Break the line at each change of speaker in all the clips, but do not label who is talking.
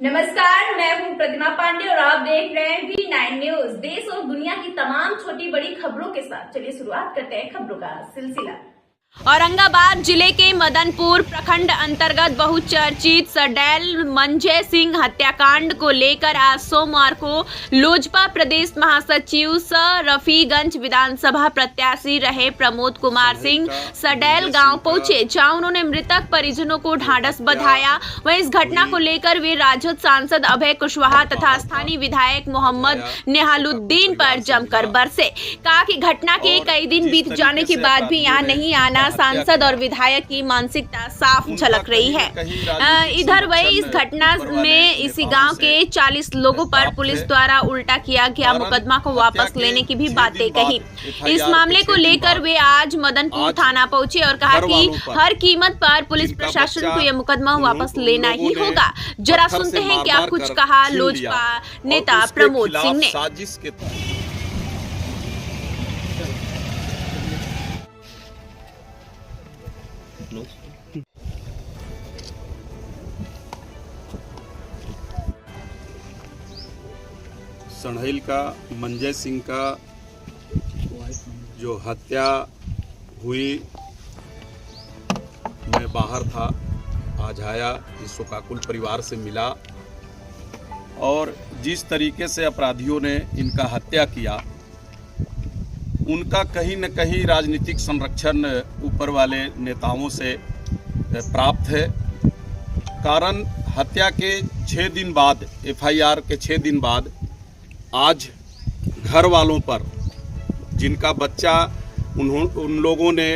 नमस्कार, मैं हूं प्रतिमा पांडे और आप देख रहे हैं V9 न्यूज। देश और दुनिया की तमाम छोटी बड़ी खबरों के साथ चलिए शुरुआत करते हैं खबरों का सिलसिला।
औरंगाबाद जिले के मदनपुर प्रखंड अंतर्गत बहुचर्चित सडैल मंजय सिंह हत्याकांड को लेकर आज सोमवार को लोजपा प्रदेश महासचिव सह रफीगंज विधानसभा प्रत्याशी रहे प्रमोद कुमार सिंह सडैल गांव पहुंचे, जहां उन्होंने मृतक परिजनों को ढांढस बंधाया। वहीं इस घटना को लेकर वे राजद सांसद अभय कुशवाहा तथा स्थानीय विधायक मोहम्मद नेहालुद्दीन पर जमकर बरसे। कहा कि घटना के कई दिन बीत जाने के बाद भी यहां नहीं आना सांसद और विधायक की मानसिकता साफ झलक रही है। इधर वही इस घटना में इसी गांव के 40 लोगों पर पुलिस द्वारा उल्टा किया गया मुकदमा को वापस लेने की भी बातें कही। इस मामले को लेकर वे आज मदनपुर थाना पहुंचे और कहा कि हर कीमत पर पुलिस प्रशासन को यह मुकदमा वापस लेना ही होगा। जरा सुनते हैं क्या कुछ कहा लोजपा नेता प्रमोद सिंह ने।
सडैल का मंजय सिंह का जो हत्या हुई, मैं बाहर था, आज आया, इस शोकाकुल परिवार से मिला और जिस तरीके से अपराधियों ने इनका हत्या किया, उनका कहीं न कहीं राजनीतिक संरक्षण ऊपर वाले नेताओं से प्राप्त है। कारण हत्या के 6 दिन बाद, FIR के 6 दिन बाद आज घर वालों पर, जिनका बच्चा उन लोगों ने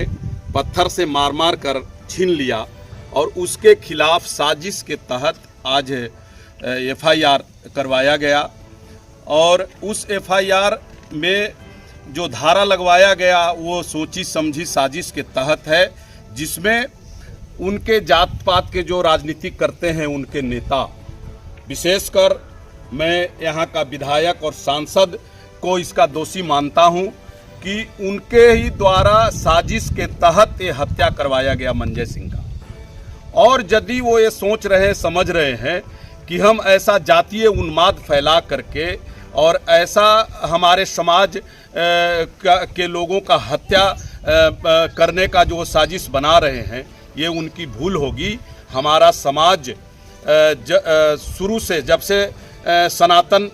पत्थर से मार मार कर छीन लिया और उसके खिलाफ साजिश के तहत आज FIR करवाया गया। और उस FIR में जो धारा लगवाया गया वो सोची समझी साजिश के तहत है, जिसमें उनके जात पात के जो राजनीति करते हैं उनके नेता, विशेषकर मैं यहाँ का विधायक और सांसद को इसका दोषी मानता हूँ कि उनके ही द्वारा साजिश के तहत ये हत्या करवाया गया मंजय सिंह का। और यदि वो ये सोच रहे, समझ रहे हैं कि हम ऐसा जातीय उन्माद फैला करके और ऐसा हमारे समाज के लोगों का हत्या करने का जो साजिश बना रहे हैं, ये उनकी भूल होगी। हमारा समाज शुरू से, जब से सनातन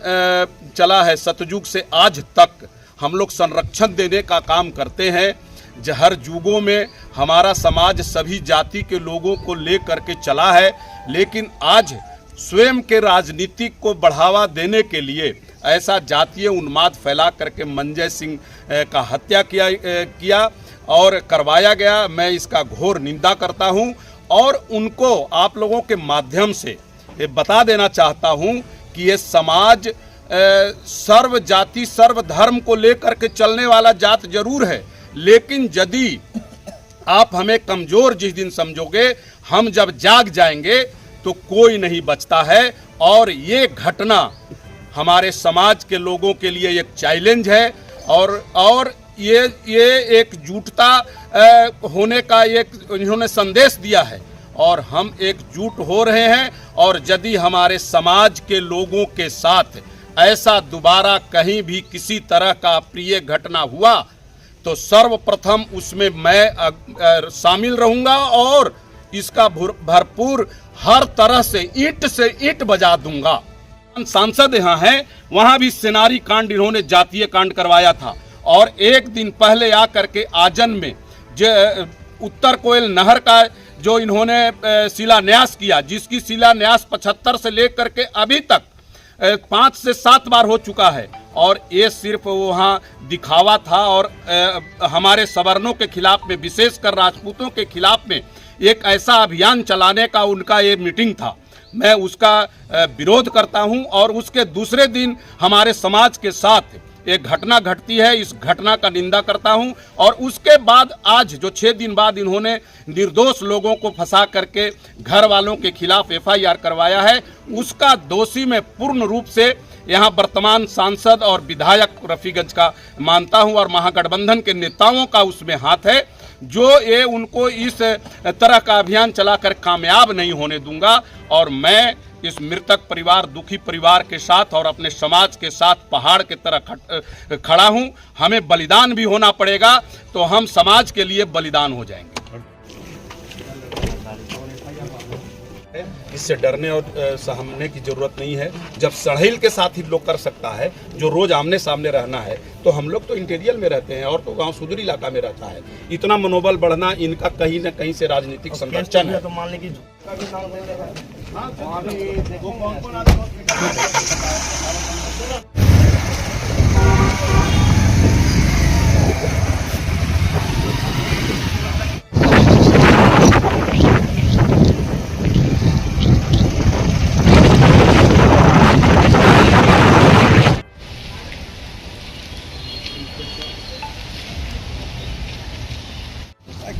चला है, सतयुग से आज तक हम लोग संरक्षण देने का काम करते हैं। हर युगों में हमारा समाज सभी जाति के लोगों को ले करके चला है, लेकिन आज स्वयं के राजनीति को बढ़ावा देने के लिए ऐसा जातीय उन्माद फैला करके मंजय सिंह का हत्या किया और करवाया गया। मैं इसका घोर निंदा करता हूं और उनको आप लोगों के माध्यम से ये बता देना चाहता हूं कि ये समाज सर्व जाति सर्व धर्म को लेकर के चलने वाला जात जरूर है, लेकिन यदि आप हमें कमजोर जिस दिन समझोगे, हम जब जाग जाएंगे तो कोई नहीं बचता है। और ये घटना हमारे समाज के लोगों के लिए एक चैलेंज है और ये एकजुटता होने का एक इन्होंने संदेश दिया है और हम एकजुट हो रहे हैं। और यदि हमारे समाज के लोगों के साथ ऐसा दोबारा कहीं भी किसी तरह का अप्रिय घटना हुआ तो सर्वप्रथम उसमें मैं शामिल रहूंगा और इसका भरपूर हर तरह से ईंट बजा दूंगा। सांसद यहाँ हैं, वहाँ भी सेनारी कांड इन्होंने जातीय कांड करवाया था और एक दिन पहले आकर के आजन में जो उत्तर कोयल नहर का जो इन्होंने शिलान्यास किया, जिसकी शिलान्यास 75 से लेकर के अभी तक 5 से 7 बार हो चुका है, और ये सिर्फ वहाँ दिखावा था और हमारे सवर्णों के खिलाफ में, विशेषकर राजपूतों के खिलाफ में एक ऐसा अभियान चलाने का उनका ये मीटिंग था। मैं उसका विरोध करता हूँ और उसके दूसरे दिन हमारे समाज के साथ एक घटना घटती है, इस घटना का निंदा करता हूं। और उसके बाद आज जो 6 दिन बाद इन्होंने निर्दोष लोगों को फंसा करके घर वालों के खिलाफ FIR करवाया है, उसका दोषी मैं पूर्ण रूप से यहाँ वर्तमान सांसद और विधायक रफीगंज का मानता हूं और महागठबंधन के नेताओं का उसमें हाथ है, जो उनको इस तरह का अभियान चलाकर कामयाब नहीं होने दूंगा। और मैं इस मृतक परिवार, दुखी परिवार के साथ और अपने समाज के साथ पहाड़ की तरह खड़ा हूं। हमें बलिदान भी होना पड़ेगा तो हम समाज के लिए बलिदान हो जाएंगे। इससे डरने और सहमने की जरूरत नहीं है। जब सड़ेल के साथ ही लोग कर सकता है, जो रोज आमने सामने रहना है, तो हम लोग तो इंटीरियर में रहते हैं और तो गांव सुदूरी इलाका में रहता है। इतना मनोबल बढ़ना इनका कहीं न कहीं से राजनीतिक संरक्षण है।
तो मान लें कि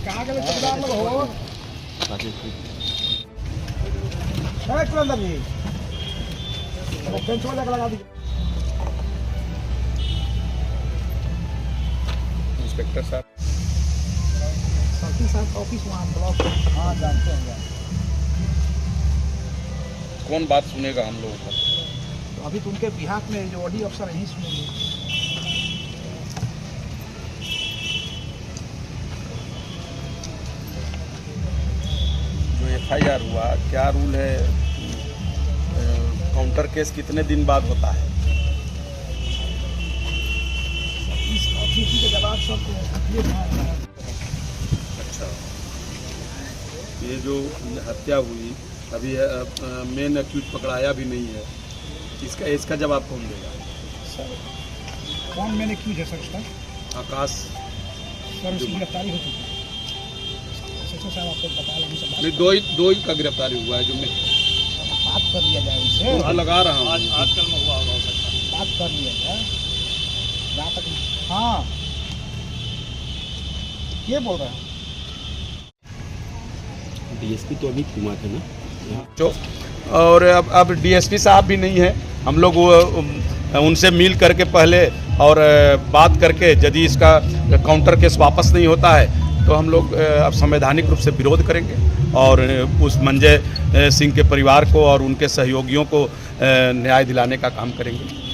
कहाँ के चौकीदार लोग हो अंदर जी बेंच वाले लगा दीजिए।
इंस्पेक्टर साहब,
साथी साहब ऑफिस वहाँ ब्लॉक। हाँ जानते हैं।
कौन बात सुनेगा हम लोगों का?
तो अभी तो उनके बिहार में जो ऑडी अफसर नहीं सुनेंगे।
FIR हुआ, क्या रूल है? काउंटर केस कितने दिन बाद होता है?
इस ऑफिस के जवाब सब
अच्छा, ये जो हत्या हुई अभी मेन एक्यूज पकड़ाया भी नहीं है, इसका जवाब कौन देगा?
सर कौन मैंने क्यों है सर उसका?
आकाश
सर उसकी गिरफ्तारी हो चुकी है। साहब आपको बता रहा
नहीं, दो ही का गिरफ्तारी हुआ है। जो मैं
बात कर लिया जाए उनसे,
तो लगा रहा हूँ
आजकल में हुआ हो सकता है, बात कर लिया जाए जहाँ तक। हाँ ये बोल रहे हैं
डीएसपी तो अभी कुमार है ना,
जो और अब डीएसपी साहब भी नहीं है। हम लोग उनसे मिल करके पहले और बात करके यदि इसका काउंटर केस वापस नहीं होता है तो हम लोग अब संवैधानिक रूप से विरोध करेंगे और उस मंजय सिंह के परिवार को और उनके सहयोगियों को न्याय दिलाने का काम करेंगे।